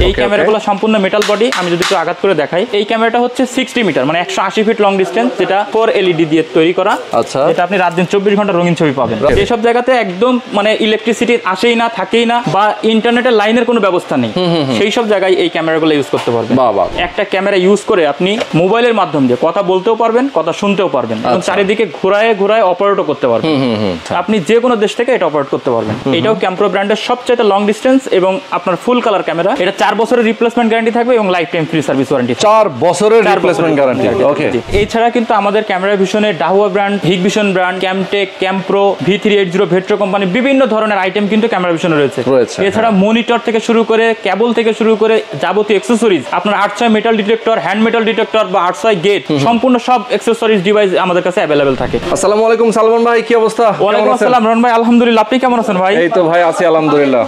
এই ক্যামেরাগুলো সম্পূর্ণ metal body. আমি যদি একটু আঘাত করে দেখাই, এই ক্যামেরাটা হচ্ছে 60 মিটার মানে 180 ফিট লং ডিস্টেন্স, যেটা 4 LED দিয়ে তৈরি করা। আচ্ছা, এটা আপনি রাত দিন 24 ঘন্টা রঙিন ছবি পাবেন। এইসব জায়গাতে একদম মানে ইলেকট্রিসিটি আসেই না, থাকেই না, বা ইন্টারনেটের লাইনের কোনো ব্যবস্থা নেই, সেই সব জায়গায় এই ক্যামেরাগুলো ইউজ করতে পারবেন। একটা ক্যামেরা ইউজ করে আপনি মোবাইলের মাধ্যমে দিয়ে কথা বলতেও পারবেন, কথা শুনতেও পারবেন, এবং চারিদিকে ঘোরায় ঘোরায় অপারেটও করতে পারবেন। আপনি যে কোনো দেশ থেকে এটা অপারেট করতে পারবেন। এটাও ক্যাম্প্রো ব্র্যান্ডের সবচেয়ে লং ডিস্টেন্স এবং আপনার ফুল কালার ক্যামেরা। এটা 4 বছরের রিপ্লেসমেন্ট গ্যারান্টি থাকবে এবং lifetime free service warranty. 4 বছরের রিপ্লেসমেন্ট গ্যারান্টি। ওকে। এছাড়া কিন্তু আমাদের ক্যামেরা ভিশনে Dahua brand, Hikvision brand, Camtech, Campro, V380 ভেট্রো কোম্পানি বিভিন্ন ধরনের আইটেম কিন্তু ক্যামেরা ভিশনে রয়েছে। এছাড়া মনিটর থেকে শুরু করে কেবল থেকে শুরু করে যাবতীয় অ্যাকসেসরিজ, আপনার 800 metal detector, hand metal detector বা 800 গেট, সম্পূর্ণ সব অ্যাকসেসরিজ ডিভাইস আমাদের কাছে अवेलेबल থাকে। আসসালামু আলাইকুম সালমান ভাই, কি অবস্থা? ওয়ালাইকুম আসসালাম রন ভাই, আলহামদুলিল্লাহ, আপনি কেমন আছেন ভাই? এই তো ভাই আছি আলহামদুলিল্লাহ।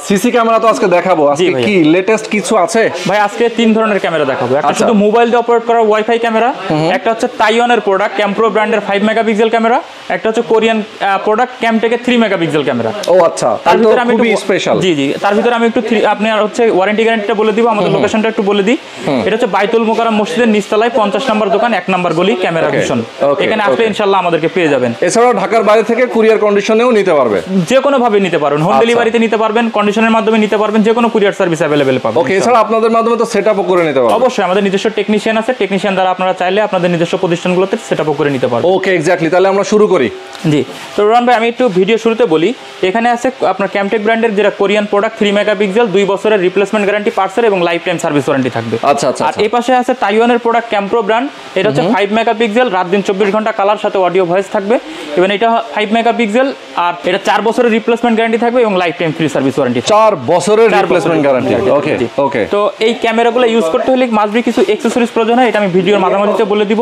সিসি ক্যামেরা তো আজকে দেখাবো, আজকে কি লেটেস্ট কিছু আছে ভাই? আজকে 3 ধরনের ক্যামেরা দেখাবো। একটা শুধু মোবাইল দিয়ে অপারেট করা ওয়াইফাই ক্যামেরা, একটা হচ্ছে তাইওয়ানের প্রোডাক্ট ক্যাম্প্রো ব্র্যান্ডের 5 মেগাপিক্সেল ক্যামেরা, একটা হচ্ছে কোরিয়ান প্রোডাক্ট ক্যামটেকের 3 মেগাপিক্সেল ক্যামেরা। ও আচ্ছা, তার ভিতরে আমি খুবই স্পেশাল। জি জি, তার ভিতরে আমি একটু আপনার হচ্ছে ওয়ারেন্টি গ্যারান্টিটা বলে দিব, আমাদের লোকেশনটা একটু বলে দিই। এটা হচ্ছে বাইতুল মোকাররম মসজিদের নিচতলায় 50 নম্বর দোকান, 1 নম্বর গলি, ক্যামেরা ভিশন। এখানে আসলে ইনশাআল্লাহ আমাদেরকে পেয়ে যাবেন। এছাড়াও ঢাকার বাইরে থেকে কুরিয়ার কন্ডিশনেও নিতে পারবে, যে কোনো ভাবে নিতে পারবেন, হোম ডেলিভারিতে নিতে পারবেন, কন্ডিশনের মাধ্যমে নিতে পারবেন, যে কোনো কুরিয়ার সার্ভিস अवेलेबल পাবেন। ওকে। এছাড়া আপনাদের মাধ্যমে তো সেটআপও করে নিতে পারবেন। অবশ্যই আমাদের নিজস্ব টেকনিশিয়ান আছে, টেকনিশিয়ান দ্বারা আপনারা চাইলে আপনাদের নিজস্ব প্রতিষ্ঠানগুলোতে সেটআপও করে নিতে পারবেন। ওকে, এক্স্যাক্টলি। তাহলে আমরা শুরু করি। জি, তো রন ভাই আমি একটু ভিডিও শুরুতে বলি, এখানে আছে আপনার ক্যামটেক ব্র্যান্ডের যেটা কোরিয়ান প্রোডাক্ট 3 মেগাপিক্সেল, 2 বছরের রিপ্লেসমেন্ট গ্যারান্টি পার্টসের এবং লাইফ টাইম সার্ভিস ওয়ারেন্টি থাকবে। আচ্ছা আচ্ছা। আর এই পাশে আছে তাইওয়ানের প্রোডাক্ট ক্যাম্প্রো ব্র্যান্ড, এটা হচ্ছে 5 মেগাপিক্সেল, রাত দিন 24 ঘন্টা কালার সাথে অডিও ভয়েস থাকবে, এবং এটা 5 মেগাপিক্সেল, আর এটা 4 বছরের রিপ্লেসমেন্ট গ্যারান্টি থাকবে এবং lifetime free service warranty. 4 বছরের রিপ্লেসমেন্ট গ্যারান্টি। ওকে ওকে। তো এই ক্যামেরাগুলো ইউজ করতে হলে মাস্টবি কিছু অ্যাকসেসরিজ প্রয়োজন হয়, এটা আমি ভিডিওর মাঝামাঝিতে বলে দিব।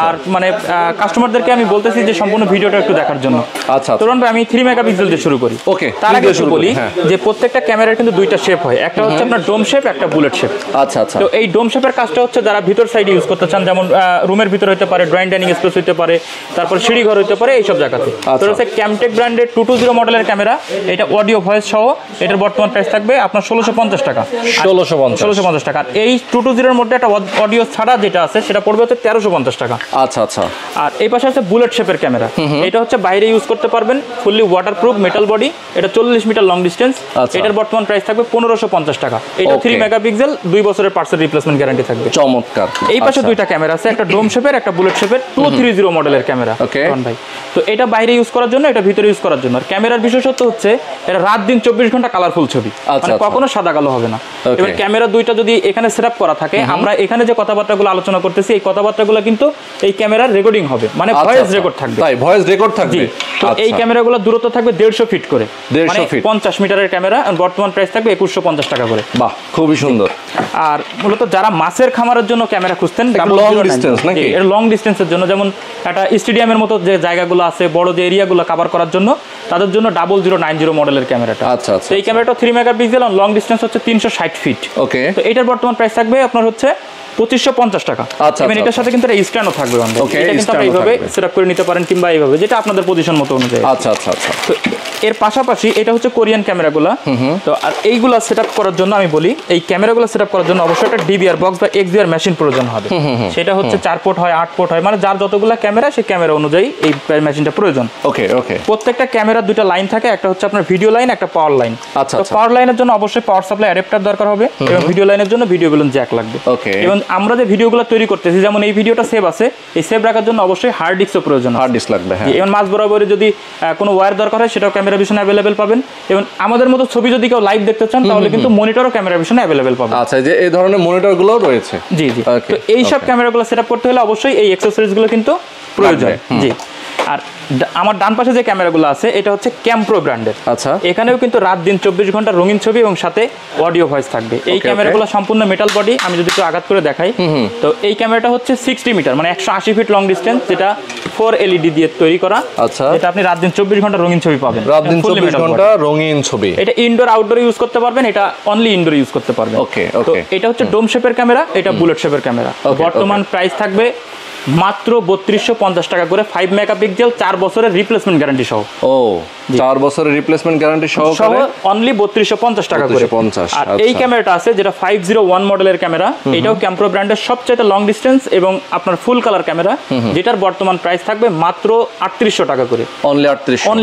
আর মানে কাস্টমারদেরকে আমি বলতেছি যে সম্পূর্ণ ভিডিওটা একটু দেখার জন্য। আচ্ছা, তো রন ভাই আমি 3 মেগাপিক্সেল দিয়ে শুরু করি। ওকে। তার আগে একটু বলি যে প্রত্যেকটা ক্যামেরার কিন্তু দুইটা শেপ হয়, একটা হচ্ছে আপনার ডোম শেপ, একটা বুলেট শেপ। আচ্ছা আচ্ছা। তো এই ডোম শেপের কাজটা হচ্ছে যারা ভিতর সাইডে ইউজ করতে চান, যেমন রুমের ভিতর হতে পারে, ড্রয়িং ডাইনিং স্পেস হতে পারে, তারপর সিঁড়ি ঘর হতে পারে, এইসব জায়গাতে। তো হচ্ছে ক্যামটেক ব্র্যান্ডের 220 মডেলের ক্যামেরা, এটা অডিও ভয়েস সহ, এটার বর্তমান প্রাইস থাকবে আপনার 1650 টাকা। 1650 টাকা। এই 220 এর মধ্যে একটা অডিও ছাড়া যেটা আছে সেটা পড়বে হচ্ছে 1350 টাকা। আচ্ছা আচ্ছা। আর এই পাশে আছে বুলেট শেপের ক্যামেরা, এটা হচ্ছে বাইরে ইউজ করতে পারবেন, ফুললি ওয়াটারপ্রুফ মেটাল বডি, এটা 40 মিটার লং ডিস্টেন্স, এটার বর্তমান প্রাইস থাকবে 1550 টাকা। এটা 3 মেগাপিক্সেল, 2 বছরের পার্টসের রিপ্লেসমেন্ট গ্যারান্টি থাকবে। চমৎকার। এই পাশে দুইটা ক্যামেরা আছে, একটা ডোম শেপের, একটা বুলেট শেপের 230 মডেলের ক্যামেরা। ভাই তো এটা বাইরে ইউজ করার জন্য, এটা ভিতরে ইউজ করার জন্য। আর ক্যামেরার বিশেষত্ব হচ্ছে এটা রাত দিন 24 ঘন্টা কালারফুল ছবি, মানে কখনো সাদা কালো হবে না। এবার ক্যামেরা দুইটা যদি এখানে সেটআপ করা থাকে, আমরা এখানে যে কথাবার্তাগুলো আলোচনা করতেছি এই কথাবার্তাগুলো কিন্তু এই ক্যামেরার রেকর্ডিং হবে, মানে ভয়েস রেকর্ড থাকবে। তাই ভয়েস রেকর্ড থাকবে। তো এই ক্যামেরাগুলো দূরত্ব থাকবে 150 ফিট করে, মানে 50 মিটারের ক্যামেরা, বর্তমান প্রাইস থাকবে 2150 টাকা করে। বাহ, খুবই সুন্দর। আর মূলত যারা মাছের খামারের জন্য ক্যামেরা খুঁজতেন, লং ডিসটেন্স নাকি, এর লং ডিসটেন্সের জন্য, যেমন একটা স্টেডিয়ামের মতো যে জায়গাগুলো আছে, বড় যে এরিয়াগুলো কভার করার জন্য, তাদের জন্য 0090 মডেলের ক্যামেরাটা। আচ্ছা আচ্ছা। এই ক্যামেরাটা 3 মেগাপিক্সেল, লং ডিসটেন্স হচ্ছে 360 ফিট। ওকে। তো এটার বর্তমান প্রাইস থাকবে আপনার হচ্ছে 2550 টাকা। এবং এটার সাথে কিন্তু একটা স্ট্যান্ডও থাকবে, এটা কিন্তু আপনি এইভাবে সেটআপ করে নিতে পারেন, কিংবা এইভাবে, যেটা আপনাদের পজিশন মতো অনুযায়ী। আচ্ছা আচ্ছা আচ্ছা। তো এর পাশাপাশি এটা হচ্ছে কোরিয়ান ক্যামেরাগুলো। তো আর এইগুলা সেটআপ করার জন্য আমি বলি, এই ক্যামেরাগুলো সেটআপ করার জন্য অবশ্যই একটা ডিবিআর বক্স বা এক্সডিআর মেশিন প্রয়োজন হবে। সেটা হচ্ছে 4 পোর্ট হয়, 8 পোর্ট হয়, মানে যার যতগুলো ক্যামেরা সেই ক্যামেরা অনুযায়ী এই মেশিনটা প্রয়োজন। ওকে ওকে। প্রত্যেকটা ক্যামেরার দুটো লাইন থাকে, একটা হচ্ছে আপনার ভিডিও লাইন, একটা পাওয়ার লাইন। আচ্ছা। তো পাওয়ার লাইনের জন্য অবশ্যই পাওয়ার সাপ্লাই অ্যাডাপ্টার দরকার হবে, এবং ভিডিও লাইনের জন্য ভিডিও বেলুন জ্যাক লাগবে। ওকে। এবং আমরা যে ভিডিওগুলো তৈরি করতেছি, যেমন এই ভিডিওটা সেভ আছে, এই সেভ রাখার জন্য অবশ্যই হার্ড ডিস্কও প্রয়োজন। হার্ড ডিস্ক লাগবে, হ্যাঁ। এবং মাঝ বরাবর যদি কোনো ওয়্যার দরকার হয়, সেটাও ক্যামেরা ভিশনে अवेलेबल পাবেন। এবং আমাদের মতো ছবি যদি কেউ লাইভ দেখতে চান, তাহলে কিন্তু মনিটরও ক্যামেরা ভিশনে अवेलेबल পাবেন। আচ্ছা, যে এই ধরনের মনিটরগুলোও রয়েছে। জি জি। তো এই সব ক্যামেরাগুলো সেটআপ করতে হলে অবশ্যই এই অ্যাকসেসরিজগুলো কিন্তু প্রয়োজন। জি। আর আমার ডান পাশে যে ক্যামেরাগুলো আছে, এটা হচ্ছে ক্যাম্প্রো ব্র্যান্ডের। আচ্ছা। এখানেও কিন্তু রাত দিন 24 ঘন্টা রঙিন ছবি এবং সাথে অডিও ভয়েস থাকবে। এই ক্যামেরাগুলো সম্পূর্ণ মেটাল বডি। আমি যদি একটু আঘাত করে দেখাই, তো এই ক্যামেরাটা হচ্ছে 60 মিটার মানে 180 ফিট লং ডিস্টেন্স, যেটা 4 LED দিয়ে তৈরি করা। আচ্ছা। এটা আপনি রাত দিন 24 ঘন্টা রঙিন ছবি পাবেন। রাত দিন 24 ঘন্টা রঙিন ছবি। এটা ইনডোর আউটডোর ইউজ করতে পারবেন, এটা অনলি ইনডোর ইউজ করতে পারবেন। ওকে তো ওকে। এটা হচ্ছে ডোম শেপের ক্যামেরা, এটা বুলেট শেপের ক্যামেরা। বর্তমান প্রাইস থাকবে মাত্র 3250 টাকা করে। 5 মেগাপিক্সেল, 4 বছরের রিপ্লেসমেন্ট গ্যারান্টি সহ। ও 4 বছরের রিপ্লেসমেন্ট গ্যারান্টি সহ অনলি 3250 টাকা করে। 3250। আর এই ক্যামেরাটা আছে যেটা 501 মডেলের ক্যামেরা, এটাও ক্যাম্প্রো ব্র্যান্ডের সবচেয়ে লং ডিসটেন্স এবং আপনার ফুল কালার ক্যামেরা, যেটার বর্তমান প্রাইস থাকবে মাত্র 3800 টাকা করে। অনলি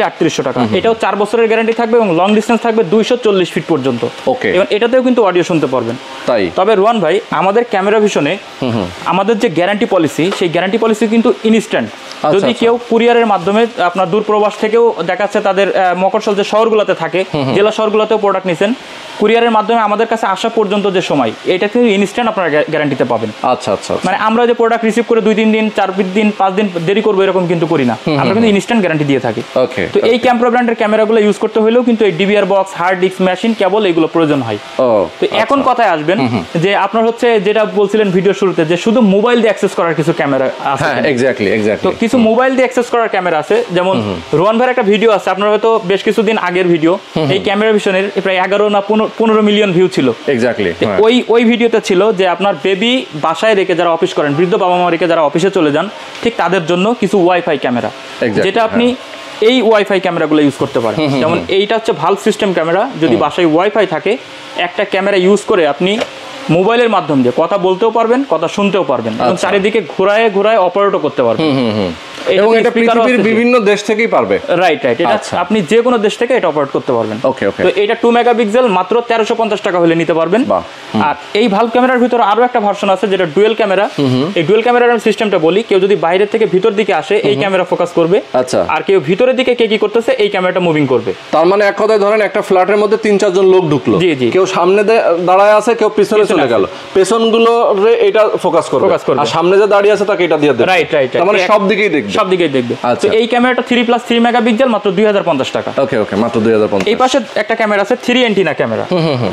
3800 টাকা। এটাও 4 বছরের গ্যারান্টি থাকবে এবং লং ডিসটেন্স থাকবে 240 ফিট পর্যন্ত। ওকে, এবং এটাতেও কিন্তু অডিও শুনতে পারবেন। তাই তবে রোহান ভাই, আমাদের ক্যামেরা ভিশনে আমাদের যে গ্যারান্টি পলিসি, সেই গ্যারান্টি পলিসি কিন্তু ইনস্ট্যান্ট। যদি কেউ কুরিয়ারের মাধ্যমে আপনার দূর প্রবাস থেকেও দেখাচ্ছে তাদের মফস্বল যে শহরগুলোতে থাকে, জেলা শহরগুলোতেও প্রোডাক্ট নিছেন, কুরিয়ারের মাধ্যমে আমাদের কাছে আসা পর্যন্ত যে সময়, এটা কিন্তু ইনস্ট্যান্ট আপনারা গ্যারান্টিতে পাবেন। আচ্ছা আচ্ছা, মানে আমরা যে প্রোডাক্ট রিসিভ করে 2-3 দিন 4 দিন 5 দিন দেরি করবো এরকম কিন্তু করি না, আমরা কিন্তু ইনস্ট্যান্ট গ্যারান্টি দিয়ে থাকি। ওকে, তো এই ক্যাম্প্রো ব্র্যান্ডের ক্যামেরাগুলো ইউজ করতে হলেও কিন্তু এই DVR box, hard disk, machine, cable এগুলো প্রয়োজন হয়। তো এখন কথায় আসবেন যে আপনার হচ্ছে যেটা বলছিলেন ভিডিও শুরুতে, যে শুধু মোবাইল দিয়ে অ্যাক্সেস করার কিছু ক্যামেরা আছে। হ্যাঁ, এক্স্যাক্টলি। তো কিছু মোবাইল দিয়ে অ্যাক্সেস করার ক্যামেরা আছে, যেমন রোহান ভাইয়ের একটা ভিডিও আছে, আপনার হয়তো বেশ কিছুদিন আগের ভিডিও, এই ক্যামেরা ভিশনের প্রায় 11 না 15 মিলিয়ন ভিউ ছিল। এক্স্যাক্টলি। ওই ভিডিওতে ছিল যে আপনার বেবি বাসায় রেখে যারা অফিস করেন, বৃদ্ধ বাবা মা রেখে যারা অফিসে চলে যান, ঠিক তাদের জন্য কিছু ওয়াইফাই ক্যামেরা, যেটা আপনি এই ওয়াইফাই ক্যামেরাগুলো ইউজ করতে পারেন। যেমন এইটা হচ্ছে ভালভ সিস্টেম ক্যামেরা, যদি বাসায় ওয়াইফাই থাকে, একটা ক্যামেরা ইউজ করে আপনি মোবাইলের মাধ্যম দিয়ে কথা বলতেও পারবেন, কথা শুনতেও পারবেন, এবং চারিদিকে ঘোরায় ঘোরায় অপারেটও করতে পারবেন। এবং এটা পৃথিবীর বিভিন্ন দেশ থেকেই পারবে। রাইট। এটা আপনি যে কোনো দেশ থেকে এটা অপারেট করতে পারবেন। ওকে ওকে। তো এটা 2 মেগাপিক্সেল, মাত্র 1350 টাকা হলে নিতে পারবেন। আর এই ভালভ ক্যামেরার ভিতরে আরো একটা ভার্সন আছে যেটা ডুয়েল ক্যামেরা। এই ডুয়েল ক্যামেরার সিস্টেমটা বলি, কেউ যদি বাইরে থেকে ভিতর দিকে আসে এই ক্যামেরা ফোকাস করবে, আচ্ছা, আর কেউ ভিতরের দিকে কে কি করতেছে এই ক্যামেরাটা মুভিং করবে। তার মানে এক কথায় ধরেন একটা ফ্ল্যাটের মধ্যে 3-4 জন লোক ঢুকলো, জি জি, কেউ সামনে দাঁড়ায় আছে, কেউ পিছনে চলে গেল, পেছনগুলো এটা ফোকাস করবে, আর সামনে যে দাঁড়িয়ে আছে তাকে এটা দিয়ে দেবে। Right right. তার মানে সব দিকেই দেখবে, সব দিকেই দেখবে। তো এই ক্যামেরাটা 3+3 মেগাপিক্সেল, মাত্র 2050 টাকা। ওকে ওকে, মাত্র 2050। এই পাশে একটা ক্যামেরা আছে 3 অ্যান্টিনা ক্যামেরা,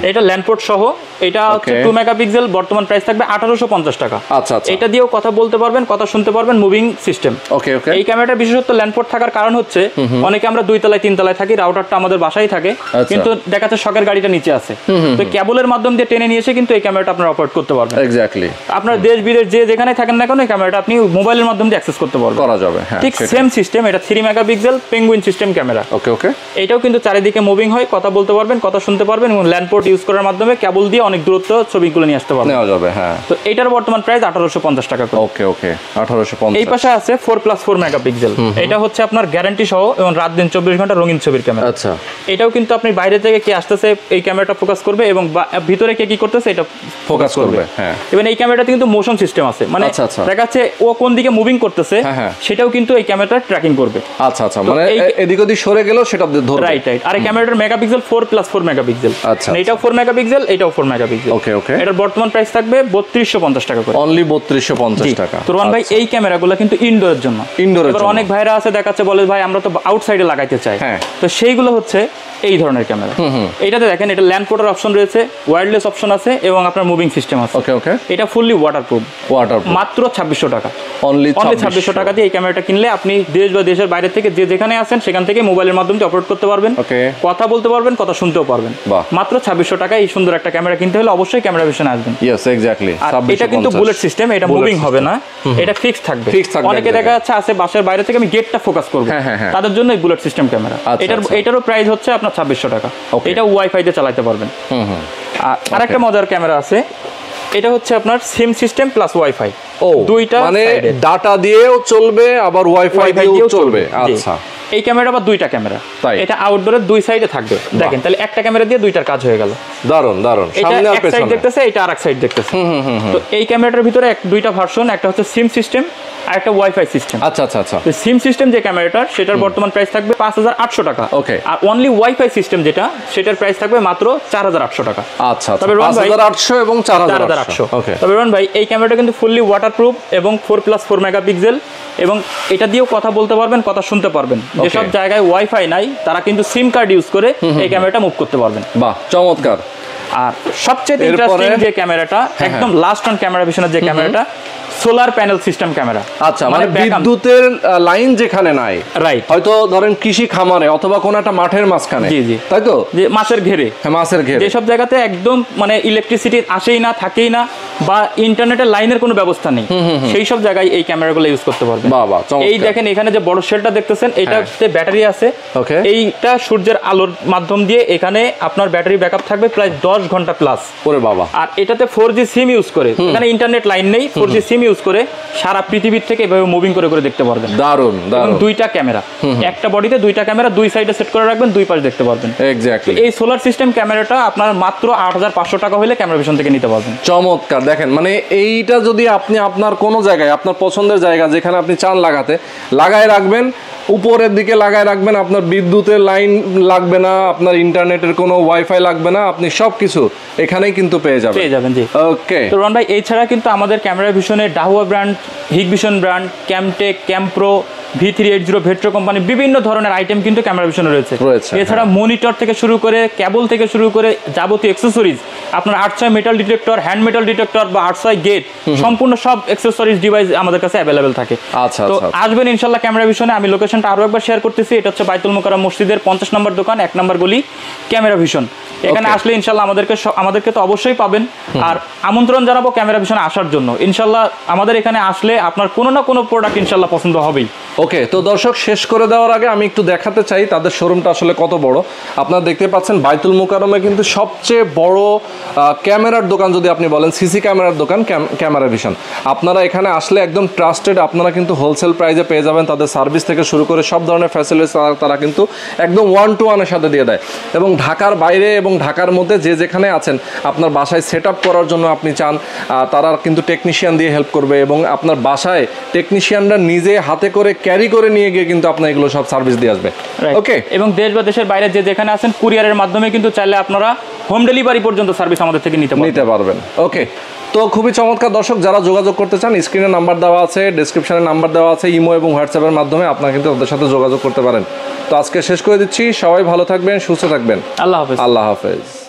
এটা ল্যান্ডপোর্ট সহ, এটা হচ্ছে 2 মেগাপিক্সেল, বর্তমান প্রাইস থাকবে 1850 টাকা। আচ্ছা আচ্ছা। এটা দিয়েও কথা বলতে পারবেন, কথা শুনতে পারবেন, মুভিং সিস্টেম। ওকে ওকে। এই ক্যামেরাটার বিশেষত্ব ল্যান্ডপোর্ট থাকার কারণ হচ্ছে অনেকে আমরা 2 তলায় 3 তলায় থাকি, রাউটারটা আমাদের বাসায় থাকে, কিন্তু দেখা যাচ্ছে শখের গাড়িটা নিচে আছে, তো কেবলের মাধ্যম দিয়ে টেনে নিয়ে এসে কিন্তু এই ক্যামেরাটা আপনারা অপারেট করতে পারবেন। এক্স্যাক্টলি। আপনার দেশ বিদেশ যে যেখানে থাকেন না কেন, এই ক্যামেরাটা আপনি মোবাইলের মাধ্যমে দিয়ে অ্যাক্সেস করতে পারবেন, করা যাবে। হ্যাঁ, ঠিক সেম সিস্টেম। এটা 3 মেগাপিক্সেল পেঙ্গুইন সিস্টেম ক্যামেরা। ওকে ওকে। এটাও কিন্তু চারিদিকে মুভিং হয়, কথা বলতে পারবেন, কথা শুনতে পারবেন, এবং ল্যান্ডপোর্ট ইউজ করার মাধ্যমে কেবল দিয়ে অনেক দূরত্ব ছবিগুলো নিয়ে আসতে পারবেন, নেওয়া যাবে। হ্যাঁ। তো এটার বর্তমান প্রাইস 1850 টাকা করে। ওকে ওকে, 1850। এই পাশে আছে 4+4 মেগাপিক্সেল, এটা হচ্ছে আপনার গ্যারান্টি সহ এবং রাত দিন 24 ঘন্টা রঙিন ছবির ক্যামেরা। আচ্ছা। এটাও কিন্তু আপনি বাইরে থেকে কে আসতেছে এই ক্যামেরাটা ফোকাস করবে, এবং ভিতরে কে কি করতেছে এটা ফোকাস করবে। হ্যাঁ। এবং এই ক্যামেরাটাতে কিন্তু মোশন সিস্টেম আছে, মানে দেখা যাচ্ছে ও কোন দিকে মুভিং করতেছে সেটাও কিন্তু এই ক্যামেরাটা ট্র্যাকিং করবে। আচ্ছা আচ্ছা, মানে এদিক ওদিক সরে গেল সেটা ধরবে। Right right. আর এই ক্যামেরাটার মেগাপিক্সেল 4+4 মেগাপিক্সেল। আচ্ছা। এটাও 4 মেগাপিক্সেল, এটাও 4 মেগাপিক্সেল। ওকে ওকে। এটার বর্তমান প্রাইস থাকবে 3250 টাকা করে। অনলি 3250 টাকা। তো রোহান ভাই, এই ক্যামেরাগুলো কিন্তু ইনডোরের জন্য। এবার অনেক ভাইরা আছে দেখাচ্ছে, বলে ভাই আমরা তো আউটসাইডে লাগাইতে চাই, তো সেইগুলো হচ্ছে এই ধরনের ক্যামেরা। এটাতে দেখেন, এটা ল্যান্ড পোর্টার অপশন রয়েছে, ওয়্যারলেস অপশন আছে, এবং আপনার মুভিং সিস্টেম আছে। ওকে ওকে। এটা ফুললি ওয়াটারপ্রুফ। মাত্র 2600 টাকা। অনলি 2600 টাকা দিয়ে এই ক্যামেরাটা কিনলে আপনি দেশ বা দেশের বাইরে থেকে যে যেখানে আছেন সেখান থেকে মোবাইলের মাধ্যমে অপারেট করতে পারবেন, কথা বলতে পারবেন, কথা শুনতেও পারবেন। মাত্র 2600 টাকায় এই সুন্দর একটা ক্যামেরা কিনতে হলে অবশ্যই ক্যামেরা ভিশনে আসবেন। Yes, exactly. এটা কিন্তু বুলেট সিস্টেম, এটা মুভিং হবে না, এটা ফিক্স থাকবে। অনেকে দেখা যাচ্ছে আছে বাসার বাইরে থেকে আমি গেটটা ফোকাস করব, তাদের জন্য এই বুলেট সিস্টেম ক্যামেরা। এটারও প্রাইস হচ্ছে আপনার 2600 টাকা। এটা ওয়াইফাই দিয়ে চালাতে পারবেন। আর একটা মজার ক্যামেরা আছে, এটা হচ্ছে আপনার সিম সিস্টেম প্লাস ওয়াইফাই, দুইটা, মানে ডাটা দিয়েও চলবে আবার ওয়াইফাই দিয়েও চলবে। আচ্ছা। এই ক্যামেরা আবার দুইটা ক্যামেরা, এটা আউটডোরের দুই সাইডে থাকবে। দেখেন, তাহলে একটা ক্যামেরা দিয়ে দুইটার কাজ হয়ে গেল। দারুন দারুন। সামনে আর পেছনে দেখতেছে, এটা আরেক সাইড দেখতেছে। তো এই ক্যামেরাটার ভিতরে দুইটা ভার্সন, একটা হচ্ছে সিম সিস্টেম আর একটা ওয়াইফাই সিস্টেম। আচ্ছা আচ্ছা আচ্ছা। তো সিম সিস্টেম যে ক্যামেরাটার, সেটার বর্তমান প্রাইস থাকবে 5800 টাকা। ওকে। আর অনলি ওয়াইফাই সিস্টেম যেটা, সেটার প্রাইস থাকবে মাত্র 4800 টাকা। আচ্ছা। তবে 5800 এবং 4800। ওকে। তবে রোহান ভাই, এই ক্যামেরাটা কিন্তু ফুললি ওয়াটারপ্রুফ এবং 4+4 মেগাপিক্সেল, এবং এটা দিয়েও কথা বলতে পারবেন, কথা শুনতে পারবেন। যেসব জায়গায় ওয়াইফাই নাই তারা কিন্তু সিম কার্ড ইউজ করে এই ক্যামেরাটা মুভ করতে পারবেন। বাহ, চমৎকার। আর সবচেয়ে ইন্টারেস্টিং যে ক্যামেরাটা, একদম লাস্ট অন ক্যামেরা ভিশনের যে ক্যামেরাটা, সোলার প্যানেল সিস্টেম ক্যামেরা। আচ্ছা, মানে বিদ্যুতের লাইন যেখানে নাই, রাইট, হয়তো ধরেন কৃষি খামারে অথবা কোন একটা মাঠের মাঝখানে, জি জি, তাই তো, যে মাছের ঘেরে, মাছের ঘেরে, যেসব জায়গাতে একদম মানে ইলেকট্রিসিটি আসেই না, থাকেই না, বা ইন্টারনেটের লাইনের কোনো ব্যবস্থা নেই, সেই সব জায়গায় এই ক্যামেরাগুলো ইউজ করতে পারবেন। এই দেখেন এখানে যে বড় শেলটা দেখতেছেন, এটাতে ব্যাটারি আছে। এইটা সূর্যের আলোর মাধ্যম দিয়ে এখানে আপনার ব্যাটারি ব্যাকআপ থাকবে প্রায় 10 ঘন্টা প্লাস। ওরে বাবা। আর এটাতে 4G সিম ইউজ করে, এখানে ইন্টারনেট লাইন নেই, 4G সিম ইউজ করে সারা পৃথিবীর থেকে এভাবে মুভিং করে করে দেখতে পারবেন। দারুন দারুন। দুইটা ক্যামেরা, একটা বডিতে দুইটা ক্যামেরা, দুই সাইডে সেট করে রাখবেন, দুই পাশ দেখতে পারবেন। এক্স্যাক্টলি। এই সোলার সিস্টেম ক্যামেরাটা আপনার মাত্র 8500 টাকা হলে ক্যামেরা ভিশন থেকে নিতে পারবেন। চমৎকার। দেখেন মানে এইটা যদি আপনি আপনার কোনো জায়গায়, আপনার পছন্দের জায়গা যেখানে আপনি চান লাগাতে, লাগায় রাখবেন, উপরের দিকে লাগায় রাখবেন, আপনার বিদ্যুতের লাইন লাগবে না, আপনার ইন্টারনেটের কোনো ওয়াইফাই লাগবে না, আপনি সবকিছু এখানেই কিন্তু পেয়ে যাবেন। জি ওকে। তো রন ভাই, এছাড়া কিন্তু আমাদের ক্যামেরা ভিশনে Dahua brand, Hikvision brand, Camtech, Campro, V380 ভেট্রো কোম্পানি বিভিন্ন ধরনের আইটেম কিন্তু ক্যামেরা ভিশনে রয়েছে। এছাড়া মনিটর থেকে শুরু করে, কেবল থেকে শুরু করে যাবতীয় অ্যাক্সেসরিজ, আপনার 800 metal detector, hand metal detector বা 800 গেট, সম্পূর্ণ সব অ্যাক্সেসরিজ ডিভাইস আমাদের কাছে অ্যাভেলেবেল থাকে। তো আসবেন ইনশাআল্লাহ ক্যামেরা ভিশনে। আমি লোকেশনটা আরো একবার শেয়ার করতেছি। এটা হচ্ছে বাইতুল মোকাররম মসজিদের 50 নম্বর দোকান, 1 নম্বর গলি, ক্যামেরা ভিশন। এখানে আসলে ইনশাআল্লাহ আমাদেরকে তো অবশ্যই পাবেন। আর আমন্ত্রণ জানাবো ক্যামেরা ভিশনে আসার জন্য। ইনশাআল্লাহ আমাদের এখানে আসলে আপনার কোনো না কোনো প্রোডাক্ট ইনশাআল্লাহ পছন্দ হবেই। ওকে। তো দর্শক, শেষ করে দেওয়ার আগে আমি একটু দেখাতে চাই তাদের শোরুমটা আসলে কত বড়। আপনারা দেখতে পাচ্ছেন বাইতুল মোকাররমে কিন্তু সবচেয়ে বড় ক্যামেরার দোকান যদি আপনি বলেন, সিসি ক্যামেরার দোকান ক্যামেরা ভিশন। আপনারা এখানে আসলে একদম ট্রাস্টেড, আপনারা কিন্তু হোলসেল প্রাইসে পেয়ে যাবেন। তাদের সার্ভিস থেকে শুরু করে সব ধরনের ফ্যাসিলিটিস তারা কিন্তু একদম 1-to-1 এর সাথে দিয়ে দেয়। এবং ঢাকার বাইরে এবং ঢাকার মধ্যে যে যেখানে আছেন, আপনার বাসায় সেট আপ করার জন্য আপনি চান, তারা কিন্তু টেকনিশিয়ান দিয়ে হেল্প করবে। এবং আপনার বাসায় টেকনিশিয়ানরা নিজে হাতে করে ক্যারি করে নিয়ে গিয়ে কিন্তু আপনার এগুলো সব সার্ভিস দিয়ে আসবে। ওকে। এবং দেশ বা দেশের বাইরে যে যেখানে আছেন, কুরিয়ারের মাধ্যমে কিন্তু চাইলে আপনারা হোম ডেলিভারি পর্যন্ত সার্ভিস আমাদের থেকে নিতে পারবেন। ওকে। তো খুবই চমৎকার। দর্শক, যারা যোগাযোগ করতে চান, স্ক্রিনে নাম্বার দেওয়া আছে, ডেসক্রিপশনে নাম্বার দেওয়া আছে, ইমো এবং হোয়াটসঅ্যাপের মাধ্যমে আপনারা কিন্তু ওদের সাথে যোগাযোগ করতে পারেন। তো আজকে শেষ করে দিচ্ছি। সবাই ভালো থাকবেন, সুস্থ থাকবেন। আল্লাহ হাফেজ। আল্লাহ হাফেজ।